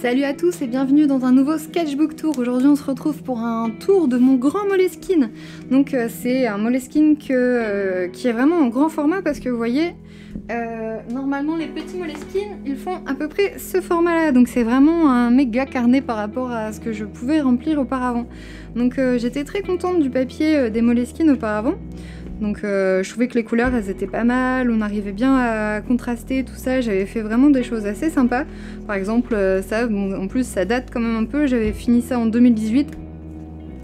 Salut à tous et bienvenue dans un nouveau Sketchbook Tour. Aujourd'hui on se retrouve pour un tour de mon grand Moleskine. Donc c'est un Moleskine qui est vraiment en grand format parce que vous voyez, normalement les petits Moleskine ils font à peu près ce format là. Donc c'est vraiment un méga carnet par rapport à ce que je pouvais remplir auparavant. Donc j'étais très contente du papier des Moleskine auparavant. Donc je trouvais que les couleurs elles étaient pas mal, on arrivait bien à contraster tout ça, j'avais fait vraiment des choses assez sympas. Par exemple ça, bon, en plus ça date quand même un peu, j'avais fini ça en 2018.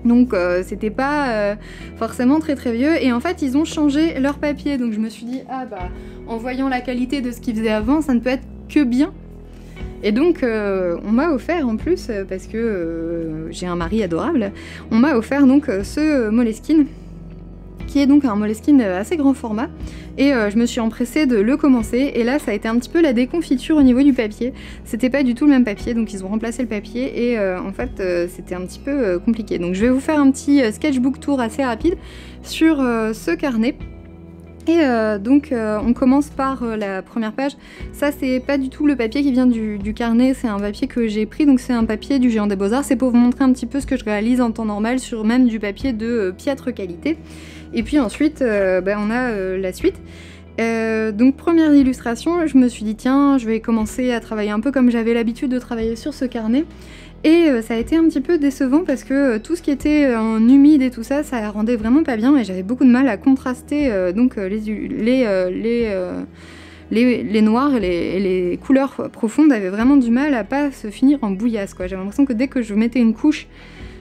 Donc c'était pas forcément très vieux et en fait ils ont changé leur papier. Donc je me suis dit ah bah en voyant la qualité de ce qu'ils faisaient avant ça ne peut être que bien. Et donc on m'a offert en plus, parce que j'ai un mari adorable, on m'a offert donc ce Moleskine, qui est donc un Moleskine assez grand format, et je me suis empressée de le commencer, et là ça a été un petit peu la déconfiture au niveau du papier. C'était pas du tout le même papier, donc ils ont remplacé le papier, et en fait c'était un petit peu compliqué. Donc je vais vous faire un petit sketchbook tour assez rapide sur ce carnet. Et donc on commence par la première page. Ça c'est pas du tout le papier qui vient du carnet, c'est un papier que j'ai pris, donc c'est un papier du Géant des Beaux-Arts. C'est pour vous montrer un petit peu ce que je réalise en temps normal sur même du papier de piètre qualité. Et puis ensuite on a la suite. Donc première illustration, je me suis dit tiens je vais commencer à travailler un peu comme j'avais l'habitude de travailler sur ce carnet. Et ça a été un petit peu décevant parce que tout ce qui était en humide et tout ça, ça rendait vraiment pas bien et j'avais beaucoup de mal à contraster donc les noirs et les couleurs profondes avaient vraiment du mal à pas se finir en bouillasse quoi. J'avais l'impression que dès que je mettais une couche,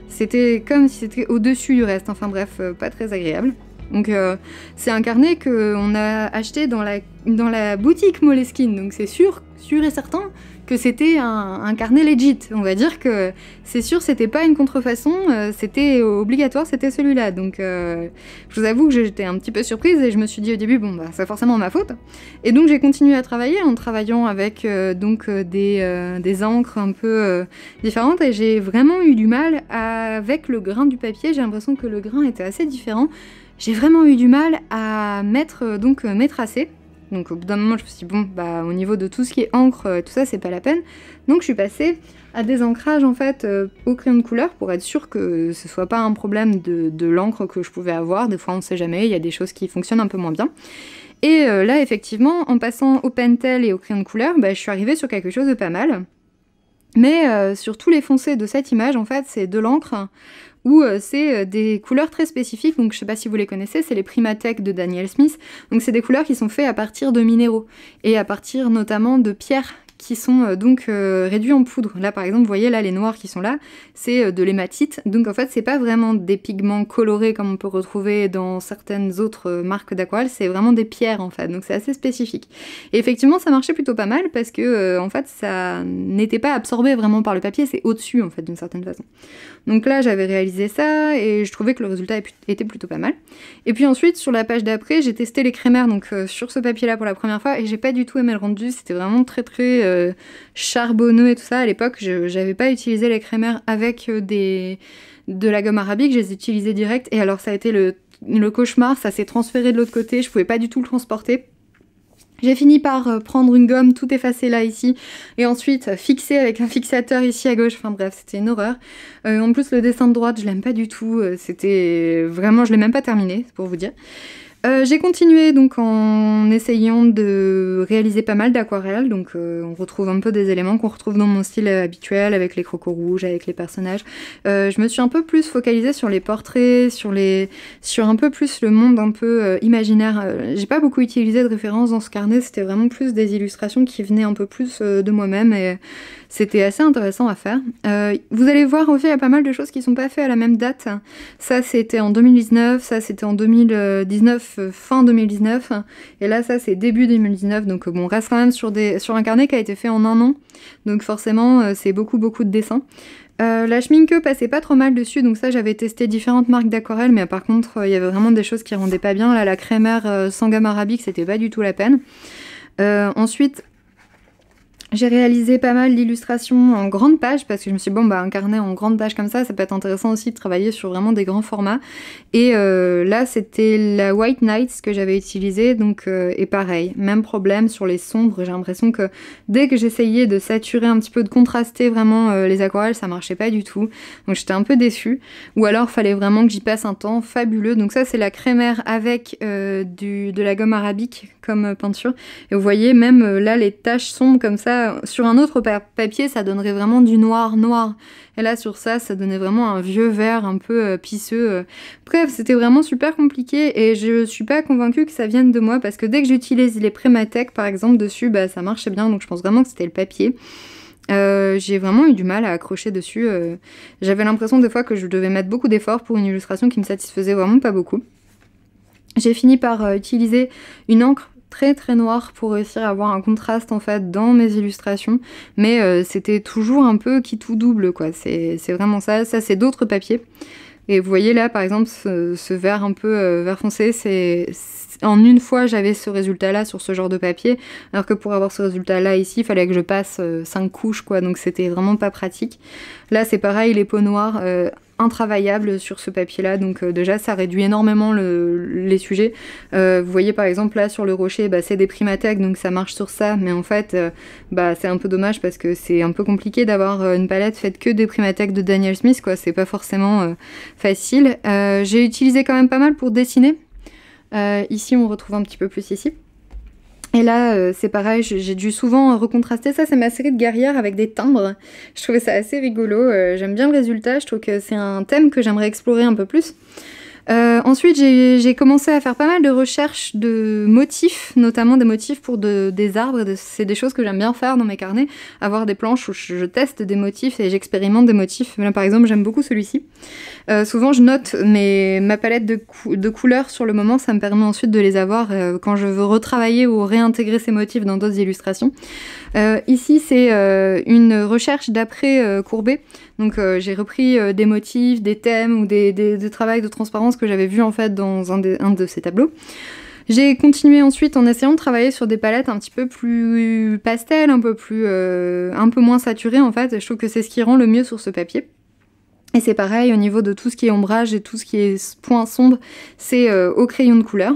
c'était comme si c'était au-dessus du reste, enfin bref, pas très agréable. Donc c'est un carnet qu'on a acheté dans la boutique Moleskine, donc c'est sûr et certain que c'était un carnet legit. On va dire que c'est sûr c'était pas une contrefaçon, c'était obligatoire, c'était celui-là. Donc je vous avoue que j'étais un petit peu surprise et je me suis dit au début bon bah c'est forcément ma faute. Et donc j'ai continué à travailler en travaillant avec des encres un peu différentes et j'ai vraiment eu du mal avec le grain du papier. J'ai l'impression que le grain était assez différent. J'ai vraiment eu du mal à mettre mes tracés. Donc au bout d'un moment je me suis dit bon bah au niveau de tout ce qui est encre, tout ça c'est pas la peine. Donc je suis passée à des ancrages en fait au crayon de couleur pour être sûre que ce soit pas un problème de l'encre que je pouvais avoir. Des fois on sait jamais, il y a des choses qui fonctionnent un peu moins bien. Et là effectivement en passant au pentel et au crayon de couleur, bah, je suis arrivée sur quelque chose de pas mal. Mais sur tous les foncés de cette image en fait c'est de l'encre où c'est des couleurs très spécifiques, donc je sais pas si vous les connaissez, c'est les Primatech de Daniel Smith, donc c'est des couleurs qui sont faites à partir de minéraux, et à partir notamment de pierres qui sont réduits en poudre. Là par exemple, vous voyez là les noirs qui sont là, c'est de l'hématite, donc en fait c'est pas vraiment des pigments colorés comme on peut retrouver dans certaines autres marques d'aquarelle, c'est vraiment des pierres en fait, donc c'est assez spécifique. Et effectivement ça marchait plutôt pas mal parce que en fait ça n'était pas absorbé vraiment par le papier, c'est au-dessus en fait d'une certaine façon. Donc là j'avais réalisé ça et je trouvais que le résultat était plutôt pas mal. Et puis ensuite sur la page d'après j'ai testé l'écrémère donc sur ce papier là pour la première fois et j'ai pas du tout aimé le rendu, c'était vraiment très charbonneux et tout ça. À l'époque j'avais pas utilisé l'écrémère avec de la gomme arabique, je les utilisais direct et alors ça a été le cauchemar, ça s'est transféré de l'autre côté, je pouvais pas du tout le transporter. J'ai fini par prendre une gomme tout effacée là ici et ensuite fixer avec un fixateur ici à gauche, enfin bref c'était une horreur. En plus le dessin de droite je l'aime pas du tout, c'était vraiment, je l'ai même pas terminé pour vous dire. J'ai continué donc en essayant de réaliser pas mal d'aquarelles, donc on retrouve un peu des éléments qu'on retrouve dans mon style habituel avec les crocos rouges, avec les personnages. Je me suis un peu plus focalisée sur les portraits, sur un peu plus le monde un peu imaginaire. J'ai pas beaucoup utilisé de références dans ce carnet, c'était vraiment plus des illustrations qui venaient un peu plus de moi-même et c'était assez intéressant à faire. Vous allez voir aussi il y a pas mal de choses qui sont pas faites à la même date. Ça c'était en 2019, ça c'était en 2019, fin 2019, et là ça c'est début 2019, donc bon on reste quand même sur un carnet qui a été fait en un an, donc forcément c'est beaucoup de dessins. La schminke passait pas trop mal dessus, donc ça j'avais testé différentes marques d'aquarelle, mais par contre il y avait vraiment des choses qui rendaient pas bien. Là la crémère sans gamme arabique c'était pas du tout la peine. Ensuite J'ai réalisé pas mal d'illustrations en grande page parce que je me suis dit, bon, bah, un carnet en grande page comme ça peut être intéressant aussi de travailler sur vraiment des grands formats. Et là, c'était la White Nights que j'avais utilisée, donc, et pareil, même problème sur les sombres. J'ai l'impression que dès que j'essayais de saturer un petit peu, de contraster vraiment les aquarelles, ça marchait pas du tout. Donc j'étais un peu déçue. Ou alors, fallait vraiment que j'y passe un temps fabuleux. Donc ça, c'est la crémaire avec de la gomme arabique comme peinture. Et vous voyez, même là, les taches sombres comme ça, sur un autre papier, ça donnerait vraiment du noir noir. Et là, sur ça, ça donnait vraiment un vieux vert un peu pisseux. Bref, c'était vraiment super compliqué et je suis pas convaincue que ça vienne de moi parce que dès que j'utilise les Prématech, par exemple, dessus, bah, ça marchait bien. Donc je pense vraiment que c'était le papier. J'ai vraiment eu du mal à accrocher dessus. J'avais l'impression des fois que je devais mettre beaucoup d'efforts pour une illustration qui me satisfaisait vraiment pas beaucoup. J'ai fini par utiliser une encre très très noire pour réussir à avoir un contraste en fait dans mes illustrations, mais c'était toujours un peu qui tout double quoi, c'est vraiment ça c'est d'autres papiers. Et vous voyez là par exemple ce vert un peu vert foncé, en une fois j'avais ce résultat là sur ce genre de papier, alors que pour avoir ce résultat là ici il fallait que je passe 5 couches quoi, donc c'était vraiment pas pratique. Là c'est pareil, les peaux noires intravaillable sur ce papier là, donc déjà ça réduit énormément les sujets. Vous voyez par exemple là sur le rocher, bah, c'est des Primatech donc ça marche sur ça, mais en fait bah, c'est un peu dommage parce que c'est un peu compliqué d'avoir une palette faite que des Primatech de Daniel Smith quoi, c'est pas forcément facile. J'ai utilisé quand même pas mal pour dessiner. Ici on retrouve un petit peu plus ici. Et là, c'est pareil, j'ai dû souvent recontraster. Ça, c'est ma série de guerrières avec des timbres. Je trouvais ça assez rigolo. J'aime bien le résultat. Je trouve que c'est un thème que j'aimerais explorer un peu plus. Ensuite, j'ai commencé à faire pas mal de recherches de motifs, notamment des motifs pour des arbres. C'est des choses que j'aime bien faire dans mes carnets, avoir des planches où je teste des motifs et j'expérimente des motifs. Là, par exemple, j'aime beaucoup celui-ci. Souvent, je note ma palette de couleurs sur le moment. Ça me permet ensuite de les avoir quand je veux retravailler ou réintégrer ces motifs dans d'autres illustrations. Ici, c'est une recherche d'après Courbet. Donc j'ai repris des motifs, des thèmes ou des travails de transparence que j'avais vu en fait dans un de ces tableaux. J'ai continué ensuite en essayant de travailler sur des palettes un petit peu plus pastel, un peu moins saturées en fait. Et je trouve que c'est ce qui rend le mieux sur ce papier. Et c'est pareil au niveau de tout ce qui est ombrage et tout ce qui est point sombre, c'est au crayon de couleur.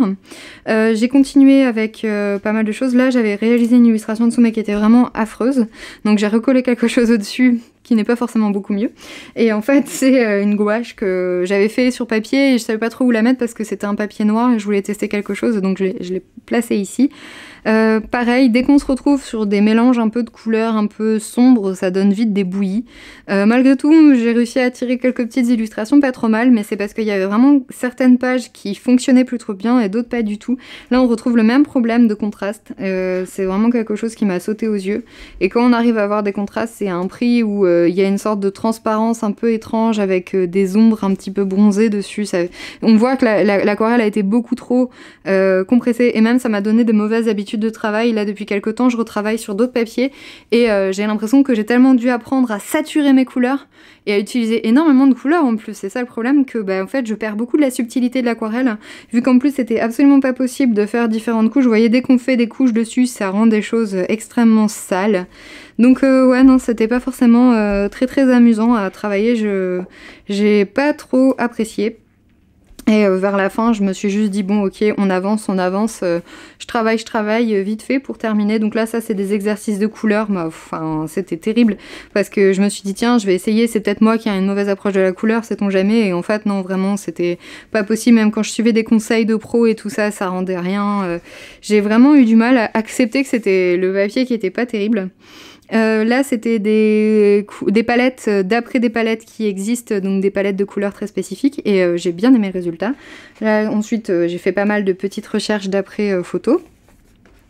J'ai continué avec pas mal de choses. Là, j'avais réalisé une illustration de Soumé qui était vraiment affreuse. Donc j'ai recollé quelque chose au-dessus qui n'est pas forcément beaucoup mieux. Et en fait, c'est une gouache que j'avais fait sur papier et je savais pas trop où la mettre parce que c'était un papier noir et je voulais tester quelque chose, donc je l'ai placé ici. Pareil, dès qu'on se retrouve sur des mélanges un peu de couleurs un peu sombres, ça donne vite des bouillies. Malgré tout, j'ai réussi à tirer quelques petites illustrations, pas trop mal, mais c'est parce qu'il y avait vraiment certaines pages qui fonctionnaient plus trop bien et d'autres pas du tout. Là, on retrouve le même problème de contraste. C'est vraiment quelque chose qui m'a sauté aux yeux. Et quand on arrive à avoir des contrastes, c'est à un prix où il y a une sorte de transparence un peu étrange avec des ombres un petit peu bronzées dessus. On voit que l'aquarelle a été beaucoup trop compressée et même ça m'a donné de mauvaises habitudes de travail. Là, depuis quelques temps, je retravaille sur d'autres papiers et j'ai l'impression que j'ai tellement dû apprendre à saturer mes couleurs et à utiliser énormément de couleurs en plus. C'est ça le problème, que en fait, je perds beaucoup de la subtilité de l'aquarelle, vu qu'en plus, c'était absolument pas possible de faire différentes couches. Vous voyez, dès qu'on fait des couches dessus, ça rend des choses extrêmement sales. Donc ouais, non, c'était pas forcément très très amusant à travailler. J'ai pas trop apprécié. Et vers la fin, je me suis juste dit, bon, ok, on avance, je travaille vite fait pour terminer. Donc là, ça, c'est des exercices de couleurs. Enfin, c'était terrible parce que je me suis dit, tiens, je vais essayer, c'est peut-être moi qui ai une mauvaise approche de la couleur, sait-on jamais. Et en fait, non, vraiment, c'était pas possible. Même quand je suivais des conseils de pro et tout ça, ça rendait rien. J'ai vraiment eu du mal à accepter que c'était le papier qui était pas terrible. Là, c'était des palettes, d'après des palettes qui existent, donc des palettes de couleurs très spécifiques, et j'ai bien aimé le résultat. Là, ensuite, j'ai fait pas mal de petites recherches d'après photos.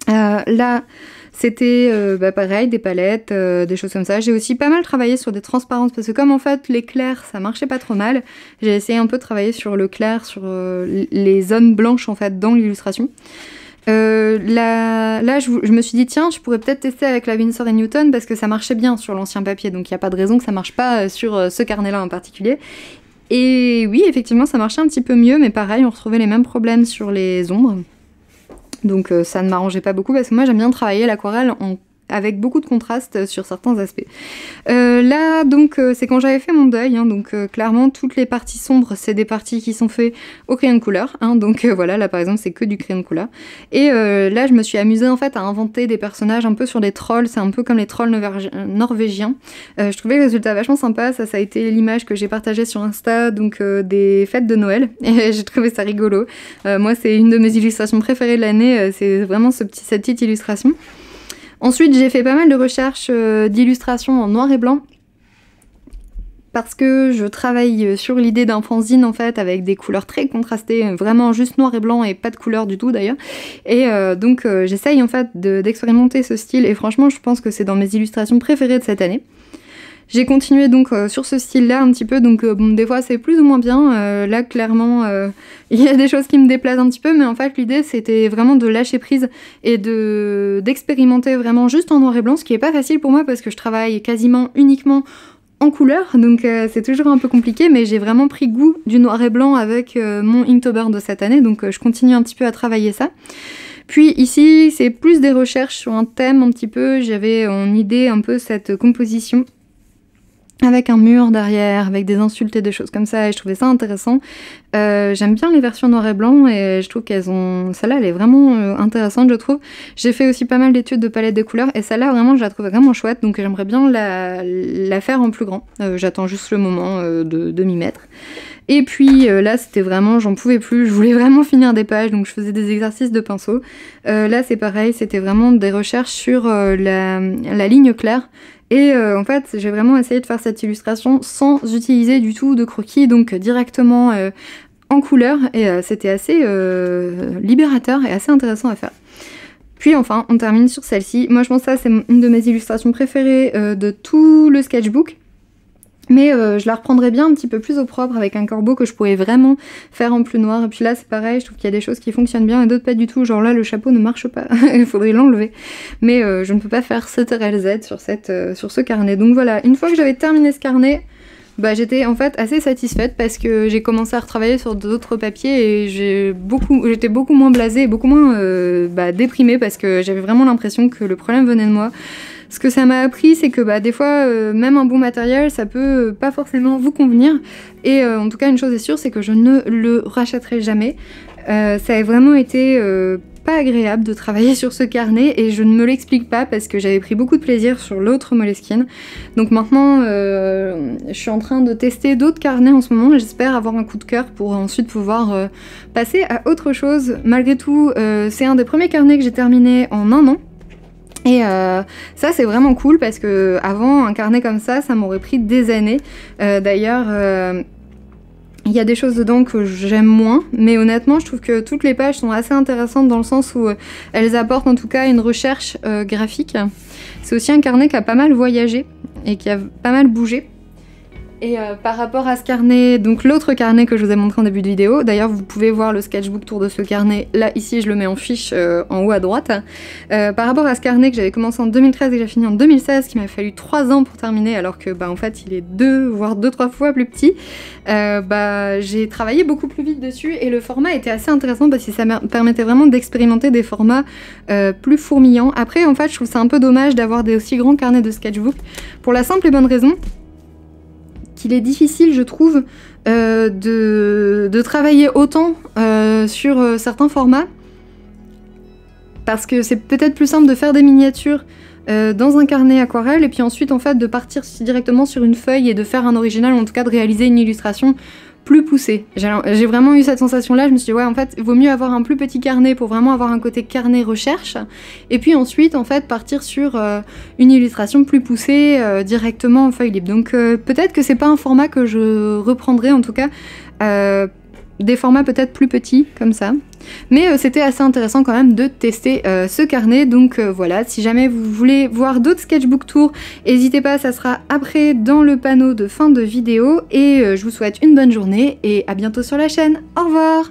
Là, c'était pareil, des palettes, des choses comme ça. J'ai aussi pas mal travaillé sur des transparences, parce que comme en fait les clairs, ça marchait pas trop mal, j'ai essayé un peu de travailler sur le clair, sur les zones blanches en fait dans l'illustration. Là, je me suis dit, tiens, je pourrais peut-être tester avec la Winsor & Newton parce que ça marchait bien sur l'ancien papier, donc il n'y a pas de raison que ça marche pas sur ce carnet-là en particulier. Et oui, effectivement, ça marchait un petit peu mieux, mais pareil, on retrouvait les mêmes problèmes sur les ombres. Donc ça ne m'arrangeait pas beaucoup parce que moi, j'aime bien travailler l'aquarelle avec beaucoup de contraste sur certains aspects. Là donc c'est quand j'avais fait mon deuil, hein, donc clairement toutes les parties sombres c'est des parties qui sont faites au crayon de couleur, hein, donc voilà, là par exemple c'est que du crayon de couleur. Et là je me suis amusée en fait à inventer des personnages un peu sur des trolls, c'est un peu comme les trolls norvégiens. Je trouvais le résultat vachement sympa, ça a été l'image que j'ai partagée sur Insta, donc des fêtes de Noël, et j'ai trouvé ça rigolo. Moi c'est une de mes illustrations préférées de l'année, c'est vraiment cette petite illustration. Ensuite j'ai fait pas mal de recherches d'illustrations en noir et blanc, parce que je travaille sur l'idée d'un fanzine en fait avec des couleurs très contrastées, vraiment juste noir et blanc et pas de couleur du tout d'ailleurs. Et donc j'essaye en fait d'expérimenter ce style et franchement je pense que c'est dans mes illustrations préférées de cette année. J'ai continué donc sur ce style-là un petit peu, donc bon, des fois c'est plus ou moins bien. Là clairement il y a des choses qui me déplaisent un petit peu, mais en fait l'idée c'était vraiment de lâcher prise et d'expérimenter vraiment juste en noir et blanc, ce qui est pas facile pour moi parce que je travaille quasiment uniquement en couleur, donc c'est toujours un peu compliqué, mais j'ai vraiment pris goût du noir et blanc avec mon Inktober de cette année, donc je continue un petit peu à travailler ça. Puis ici, c'est plus des recherches sur un thème un petit peu, j'avais en idée un peu cette composition avec un mur derrière, avec des insultes et des choses comme ça, et je trouvais ça intéressant. J'aime bien les versions noir et blanc, et je trouve qu'elles ont... Celle-là, elle est vraiment intéressante, je trouve. J'ai fait aussi pas mal d'études de palette de couleurs, et celle-là, vraiment, je la trouve vraiment chouette, donc j'aimerais bien la faire en plus grand. J'attends juste le moment de m'y mettre. Et puis là, c'était vraiment... J'en pouvais plus, je voulais vraiment finir des pages, donc je faisais des exercices de pinceau. Là, c'est pareil, c'était vraiment des recherches sur la ligne claire. Et en fait, j'ai vraiment essayé de faire cette illustration sans utiliser du tout de croquis, donc directement en couleur, et c'était assez libérateur et assez intéressant à faire. Puis enfin, on termine sur celle-ci. Moi, je pense que ça, c'est une de mes illustrations préférées de tout le sketchbook. Mais je la reprendrais bien un petit peu plus au propre avec un corbeau que je pourrais vraiment faire en plus noir. Et puis là c'est pareil, je trouve qu'il y a des choses qui fonctionnent bien et d'autres pas du tout. Genre là le chapeau ne marche pas, il faudrait l'enlever. Mais je ne peux pas faire CTRL-Z sur ce carnet. Donc voilà, une fois que j'avais terminé ce carnet, bah, j'étais en fait assez satisfaite parce que j'ai commencé à retravailler sur d'autres papiers et j'étais beaucoup moins blasée et beaucoup moins déprimée parce que j'avais vraiment l'impression que le problème venait de moi. Ce que ça m'a appris, c'est que des fois, même un bon matériel, ça peut pas forcément vous convenir. Et en tout cas, une chose est sûre, c'est que je ne le rachèterai jamais. Ça a vraiment été pas agréable de travailler sur ce carnet et je ne me l'explique pas parce que j'avais pris beaucoup de plaisir sur l'autre Moleskine. Donc maintenant, je suis en train de tester d'autres carnets en ce moment et j'espère avoir un coup de cœur pour ensuite pouvoir passer à autre chose. Malgré tout, c'est un des premiers carnets que j'ai terminé en 1 an. Et ça c'est vraiment cool parce que avant un carnet comme ça m'aurait pris des années. D'ailleurs il y a des choses dedans que j'aime moins, mais honnêtement je trouve que toutes les pages sont assez intéressantes dans le sens où elles apportent en tout cas une recherche graphique. C'est aussi un carnet qui a pas mal voyagé et qui a pas mal bougé. Et par rapport à ce carnet, donc l'autre carnet que je vous ai montré en début de vidéo, d'ailleurs vous pouvez voir le sketchbook tour de ce carnet, là ici je le mets en fiche en haut à droite. Par rapport à ce carnet que j'avais commencé en 2013 et que j'ai fini en 2016, qui m'a fallu 3 ans pour terminer alors que en fait il est 2 voire 2-3 fois plus petit, j'ai travaillé beaucoup plus vite dessus et le format était assez intéressant parce que ça me permettait vraiment d'expérimenter des formats plus fourmillants. Après en fait je trouve ça un peu dommage d'avoir des aussi grands carnets de sketchbook pour la simple et bonne raison qu'il est difficile, je trouve, de travailler autant sur certains formats parce que c'est peut-être plus simple de faire des miniatures dans un carnet aquarelle et puis ensuite en fait de partir directement sur une feuille et de faire un original ou en tout cas de réaliser une illustration plus poussée. J'ai vraiment eu cette sensation là, je me suis dit ouais en fait il vaut mieux avoir un plus petit carnet pour vraiment avoir un côté carnet recherche et puis ensuite en fait partir sur une illustration plus poussée directement en feuille libre. Donc peut-être que c'est pas un format que je reprendrai en tout cas, des formats peut-être plus petits comme ça. Mais c'était assez intéressant quand même de tester ce carnet, donc voilà, si jamais vous voulez voir d'autres sketchbook tours, n'hésitez pas, ça sera après dans le panneau de fin de vidéo, et je vous souhaite une bonne journée et à bientôt sur la chaîne, au revoir.